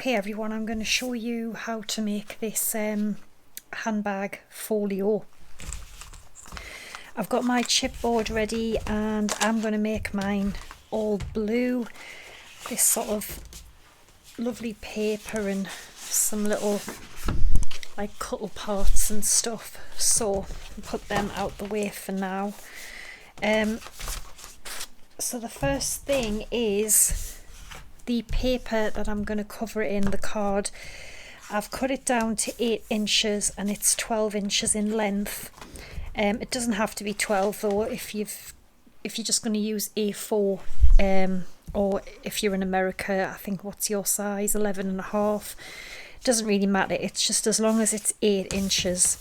Okay everyone, I'm going to show you how to make this handbag folio. I've got my chipboard ready and I'm going to make mine all blue. This sort of lovely paper and some little like cuddle parts and stuff, so I'll put them out the way for now. So the first thing is the paper that I'm going to cover in the card. I've cut it down to 8 inches and it's 12 inches in length. It doesn't have to be 12 though if you're just going to use A4, or if you're in America, I think, what's your size, 11.5. It doesn't really matter, it's just as long as it's 8 inches.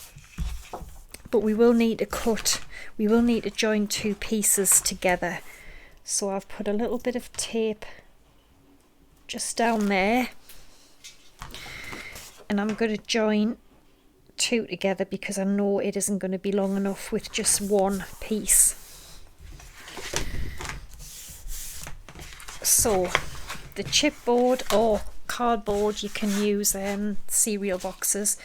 But we will need to join two pieces together. So I've put a little bit of tape just down there, and I'm going to join two together because I know it isn't going to be long enough with just one piece. So the chipboard or cardboard, you can use cereal boxes.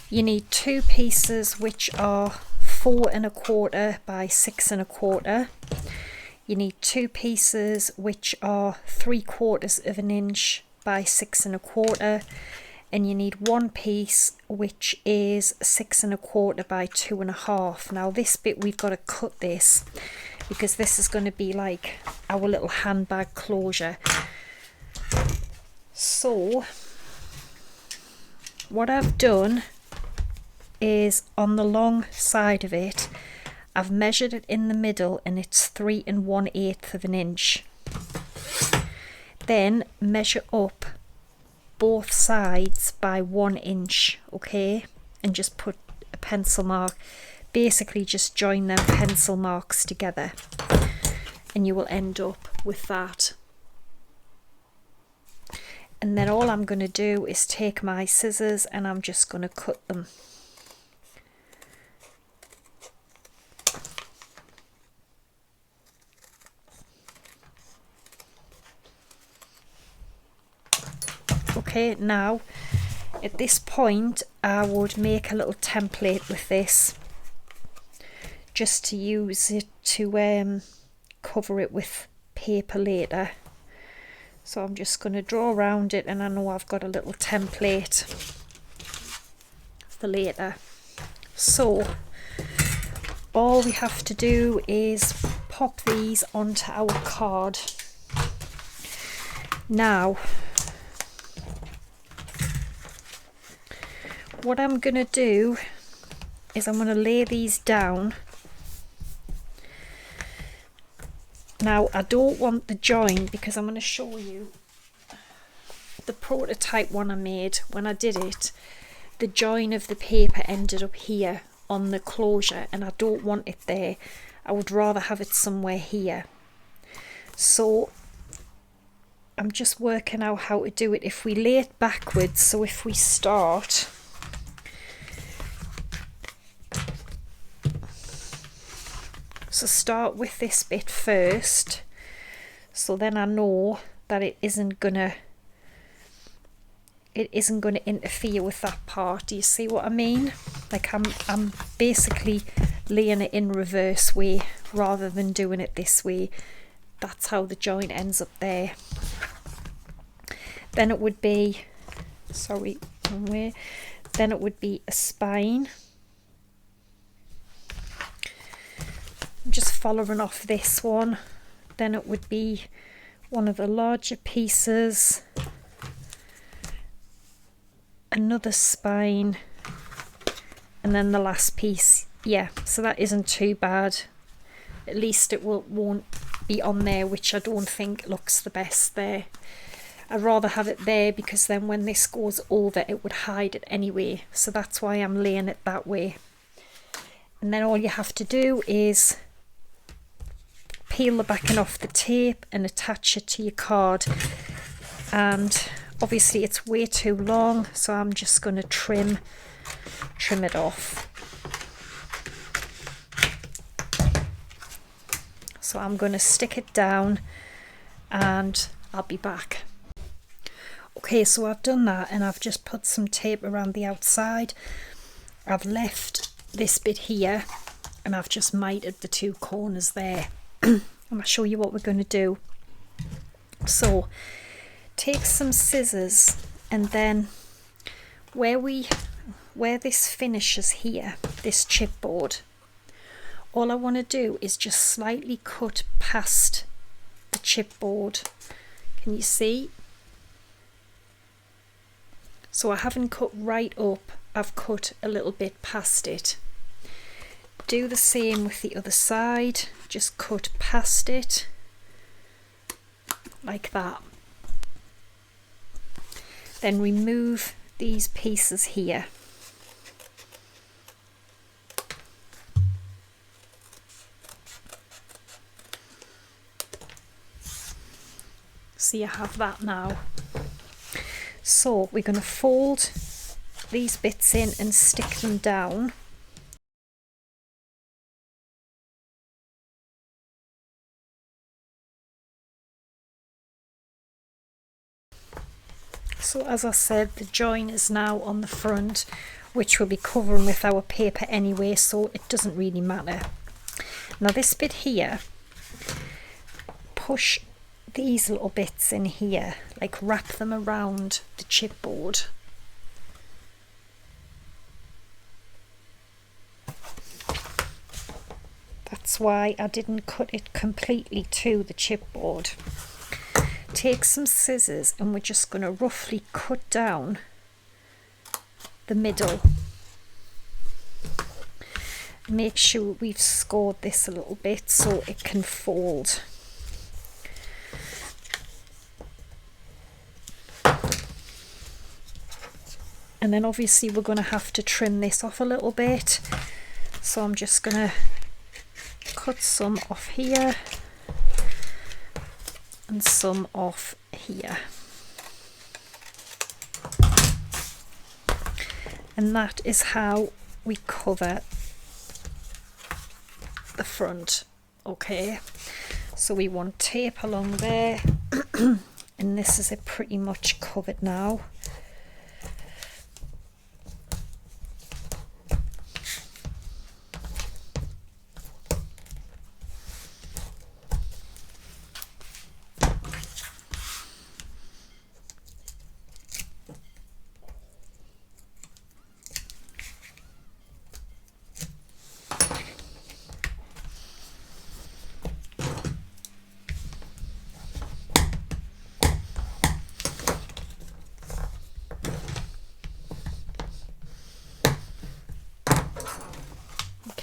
You need two pieces which are 4 1/4 by 6 1/4. You need two pieces which are 3/4 of an inch by 6 1/4, and you need one piece which is 6 1/4 by 2 1/2. Now this bit we've got to cut this because this is going to be like our little handbag closure. So what I've done is on the long side of it, I've measured it in the middle and it's 3 1/8 of an inch. Then measure up both sides by 1 inch, okay, and just put a pencil mark. Basically just join them pencil marks together and you will end up with that. And then all I'm going to do is take my scissors and I'm just going to cut them. Okay, now at this point I would make a little template with this just to use it to cover it with paper later. So I'm just going to draw around it, and I know I've got a little template for later. So all we have to do is pop these onto our card. Now what I'm going to do is I'm going to lay these down. Now I don't want the join because I'm going to show you the prototype one I made. When I did it, the join of the paper ended up here on the closure and I don't want it there. I would rather have it somewhere here. So I'm just working out how to do it. If we lay it backwards, so if we start with this bit first, so then I know that it isn't gonna interfere with that part. Do you see what I mean? Like I'm basically laying it in reverse way rather than doing it this way. That's how the joint ends up there. Then it would be, sorry, wrong way. Then it would be a spine. Just following off this one. Then it would be one of the larger pieces, another spine, and then the last piece. Yeah, so that isn't too bad. At least it won't be on there, which I don't think looks the best there. I'd rather have it there because then when this goes over it would hide it anyway, so that's why I'm laying it that way. And then all you have to do is peel the backing off the tape and attach it to your card. And obviously it's way too long, so I'm just going to trim it off. So I'm going to stick it down and I'll be back. Okay, so I've done that and I've just put some tape around the outside. I've left this bit here and I've just mitered the two corners there. I'm going to show you what we're going to do. So take some scissors, and then where this finishes here, this chipboard, all I want to do is just slightly cut past the chipboard. Can you see? So I haven't cut right up, I've cut a little bit past it. Do the same with the other side, just cut past it like that. Then remove these pieces here. So you have that now. So we're going to fold these bits in and stick them down. So as I said, the join is now on the front, which we'll be covering with our paper anyway, so it doesn't really matter. Now this bit here, push these little bits in here, like wrap them around the chipboard. That's why I didn't cut it completely to the chipboard. Take some scissors and we're just going to roughly cut down the middle. Make sure we've scored this a little bit so it can fold. And then obviously we're going to have to trim this off a little bit. So I'm just going to cut some off here and some off here. And that is how we cover the front. Okay, so we want tape along there and this is it pretty much covered now.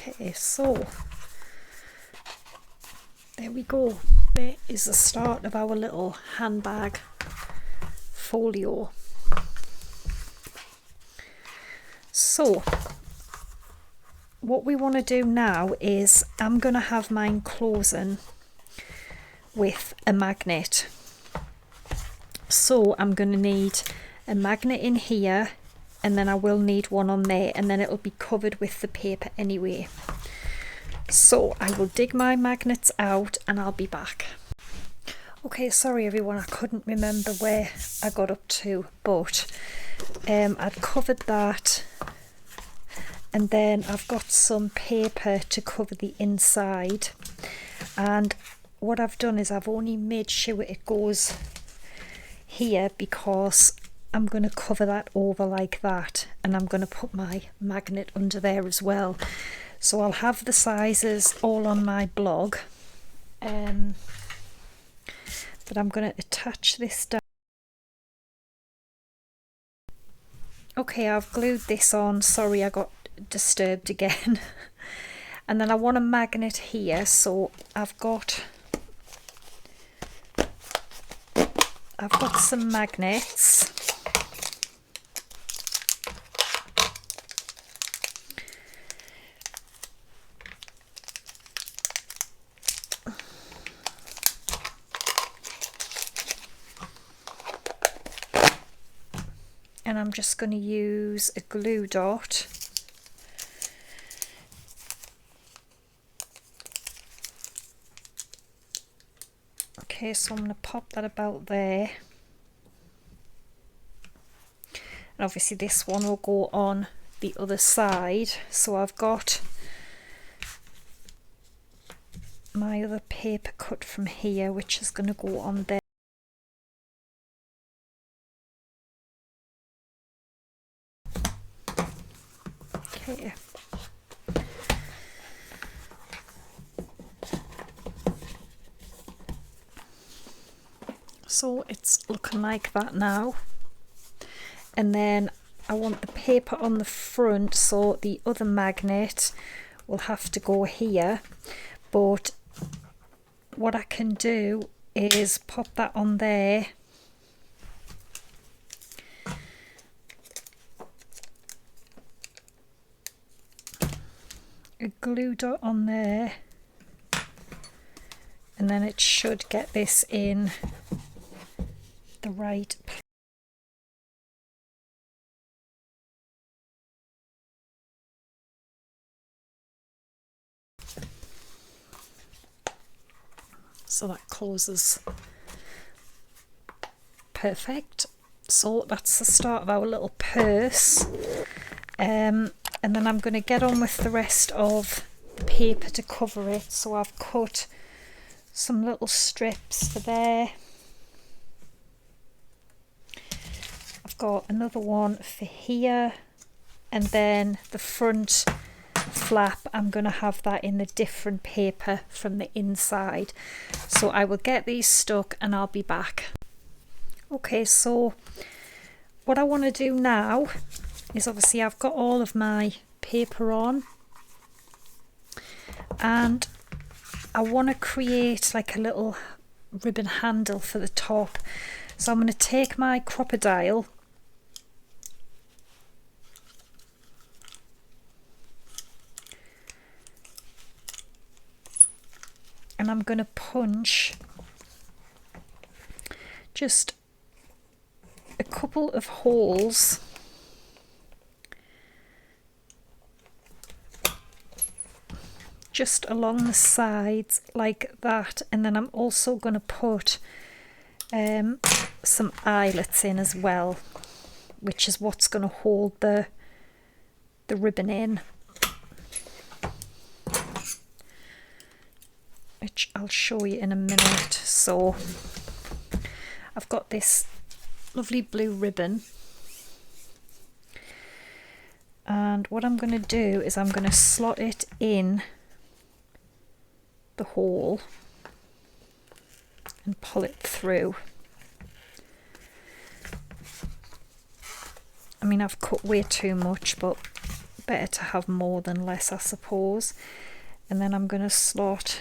Okay, so there we go. There is the start of our little handbag folio. So what we want to do now is I'm going to have mine closing with a magnet. So I'm going to need a magnet in here, and then I will need one on there, and then it'll be covered with the paper anyway. So I will dig my magnets out and I'll be back. Okay, sorry everyone, I couldn't remember where I got up to, but I'd covered that, and then I've got some paper to cover the inside, and what I've done is I've only made sure it goes here because I'm going to cover that over like that, and I'm going to put my magnet under there as well. So I'll have the sizes all on my blog, but I'm going to attach this down. Okay, I've glued this on. Sorry, I got disturbed again. And then I want a magnet here, so I've got some magnets. And I'm just going to use a glue dot. Okay, so I'm going to pop that about there. and obviously this one will go on the other side. So I've got my other paper cut from here, which is going to go on there. Okay. So it's looking like that now. And then I want the paper on the front, so the other magnet will have to go here. But what I can do is pop that on there. A glue dot on there. And then it should get this in the right place. So that closes perfect. So that's the start of our little purse. And then I'm going to get on with the rest of the paper to cover it. So I've cut some little strips for there. I've got another one for here, and then the front flap, I'm going to have that in the different paper from the inside. So I will get these stuck and I'll be back. Okay, so what I want to do now is, obviously I've got all of my paper on, and I want to create like a little ribbon handle for the top. So I'm going to take my crocodile and I'm going to punch just a couple of holes just along the sides like that, and then I'm also going to put some eyelets in as well, which is what's going to hold the ribbon in, which I'll show you in a minute. So I've got this lovely blue ribbon, and what I'm going to do is I'm going to slot it in the hole and pull it through. I mean, I've cut way too much, but better to have more than less, I suppose. And then I'm going to slot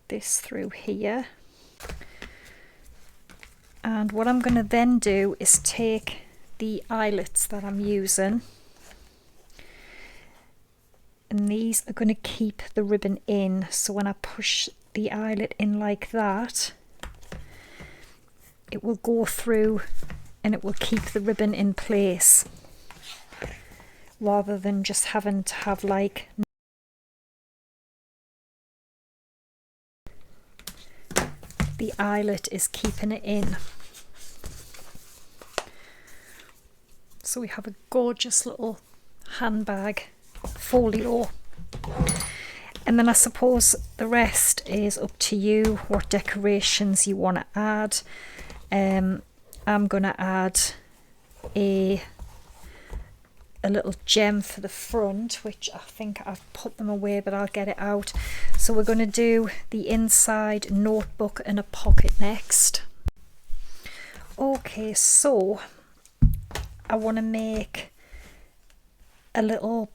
this through here. And what I'm going to then do is take the eyelets that I'm using, and these are going to keep the ribbon in. So when I push the eyelet in like that, it will go through and it will keep the ribbon in place, rather than just having to have like the eyelet is keeping it in. So we have a gorgeous little handbag folio, and then I suppose the rest is up to you what decorations you want to add. I'm going to add a little gem for the front, which I think I've put them away, but I'll get it out. So we're going to do the inside notebook and a pocket next. Okay, so I want to make a little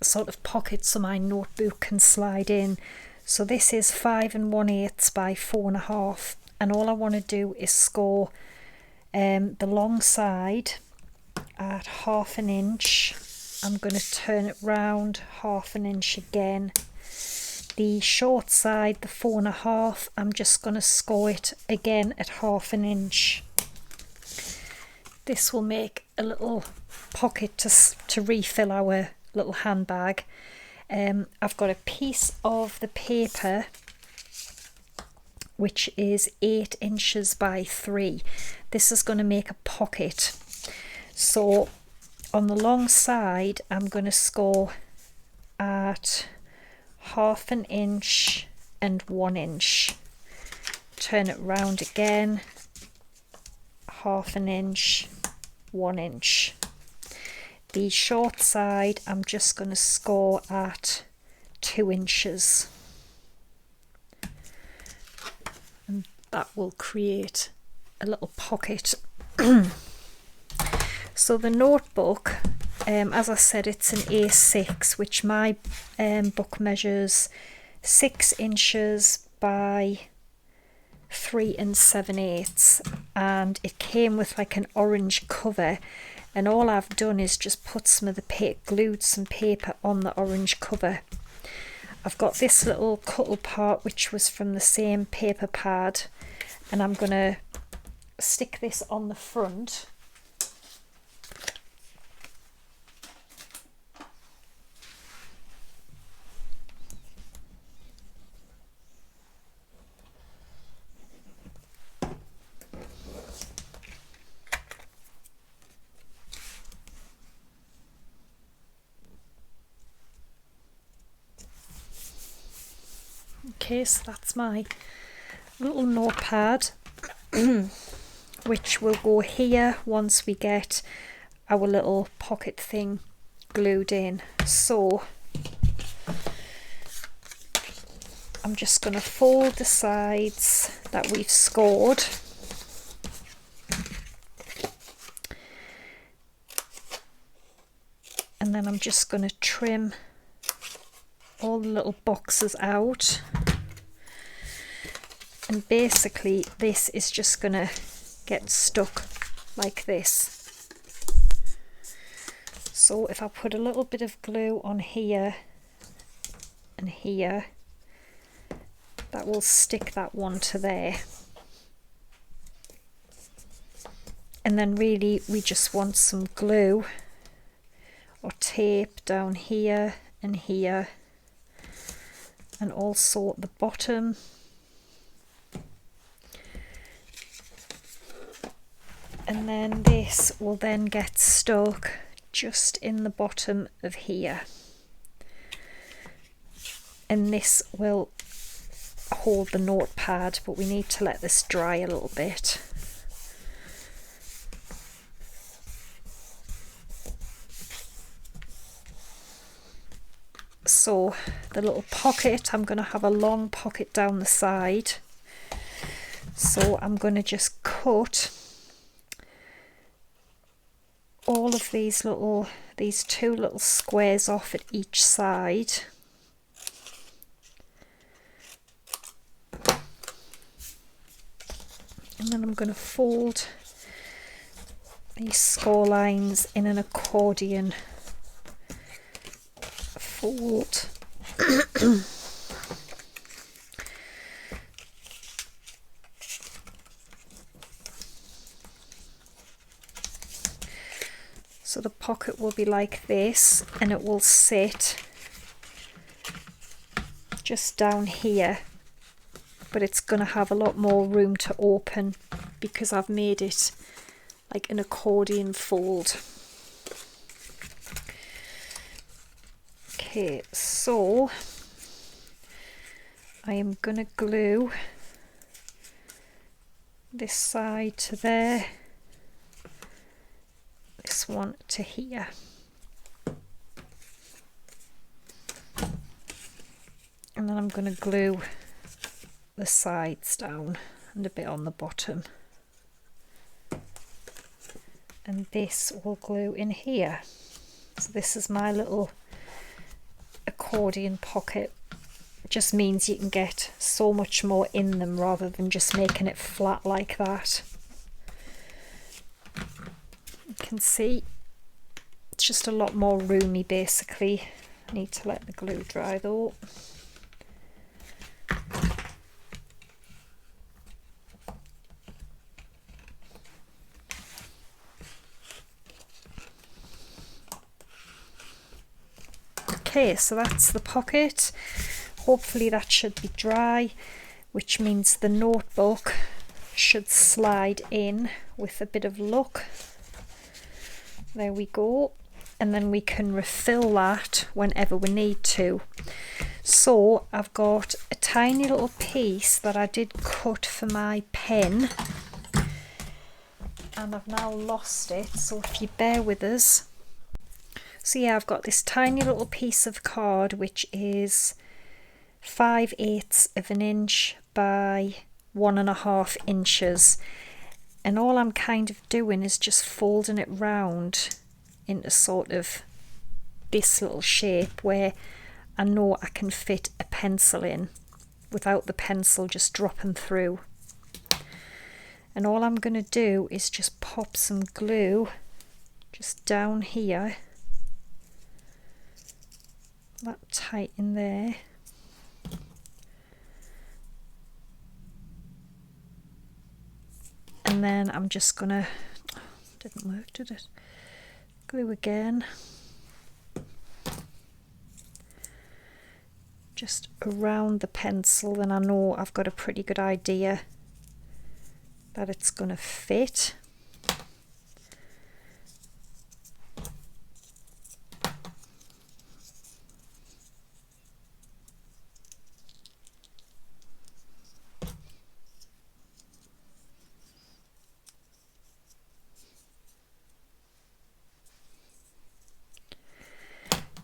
sort of pocket so my notebook can slide in. So this is 5 1/8 by 4.5, and all I want to do is score the long side at 1/2 inch. I'm going to turn it round 1/2 inch again. The short side, the 4.5, I'm just going to score it again at 1/2 inch. This will make a little pocket to refill our little handbag. I've got a piece of the paper which is 8 inches by 3. This is going to make a pocket. So on the long side, I'm going to score at 1/2 inch and 1 inch. Turn it round again, 1/2 inch, 1 inch. The short side, I'm just going to score at 2 inches. And that will create a little pocket. So the notebook, as I said, it's an A6, which my book measures 6 inches by 3 7/8, and it came with like an orange cover, and all I've done is just put some of the glued some paper on the orange cover. I've got this little cuttle part which was from the same paper pad, and I'm gonna stick this on the front. Okay, so that's my little notepad, which will go here once we get our little pocket thing glued in. So I'm just going to fold the sides that we've scored, and then I'm just going to trim all the little boxes out. And basically this is just gonna get stuck like this. So if I put a little bit of glue on here and here, that will stick that one to there. And then really we just want some glue or tape down here and here, and also at the bottom. And then this will then get stuck just in the bottom of here. And this will hold the notepad, but we need to let this dry a little bit. So the little pocket, I'm going to have a long pocket down the side. So I'm going to just cut all of these two little squares off at each side. And then I'm going to fold these score lines in an accordion fold. So the pocket will be like this, and it will sit just down here, but it's going to have a lot more room to open because I've made it like an accordion fold. Okay, so I am going to glue this side to there, this one to here. And then I'm going to glue the sides down and a bit on the bottom. And this will glue in here. So this is my little accordion pocket. It just means you can get so much more in them rather than just making it flat like that. You can see it's just a lot more roomy basically. I need to let the glue dry though. Okay, so that's the pocket. Hopefully that should be dry. which means the notebook should slide in with a bit of luck. There we go. And then we can refill that whenever we need to. So I've got a tiny little piece that I did cut for my pen, and I've now lost it, so if you bear with us. So yeah, I've got this tiny little piece of card which is 5/8 of an inch by 1.5 inches, and all I'm kind of doing is just folding it round into sort of this little shape where I know I can fit a pencil in without the pencil just dropping through. And all I'm going to do is just pop some glue just down here, that tight in there. And then I'm just gonna, didn't work, did it? Glue again. Just around the pencil, then I know I've got a pretty good idea that it's gonna fit.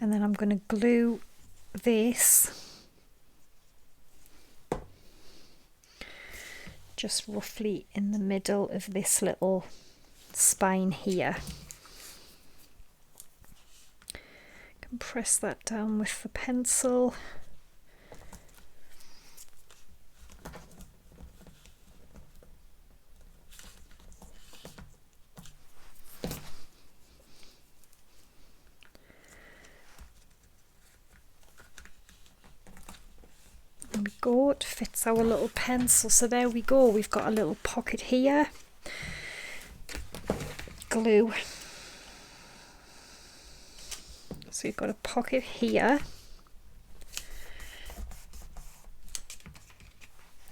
And then I'm going to glue this just roughly in the middle of this little spine here. I can press that down with the pencil. There we go, it fits our little pencil. So there we go, we've got a little pocket here. Glue. So you've got a pocket here.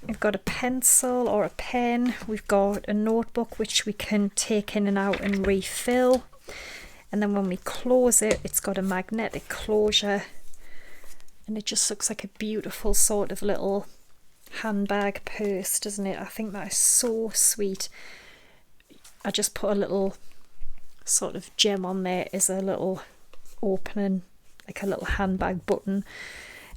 We've got a pencil or a pen. We've got a notebook which we can take in and out and refill. And then when we close it, it's got a magnetic closure. And it just looks like a beautiful sort of little handbag purse, doesn't it? I think that is so sweet. I just put a little sort of gem on there as a little opening, like a little handbag button.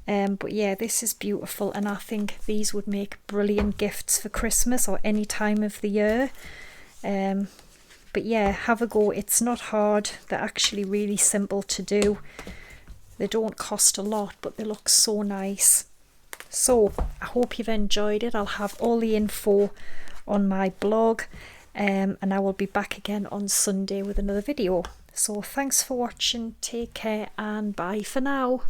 But yeah, this is beautiful, and I think these would make brilliant gifts for Christmas or any time of the year. But yeah, have a go. It's not hard. They're actually really simple to do. They don't cost a lot, but they look so nice. So I hope you've enjoyed it. I'll have all the info on my blog, and I will be back again on Sunday with another video. So thanks for watching, take care, and bye for now.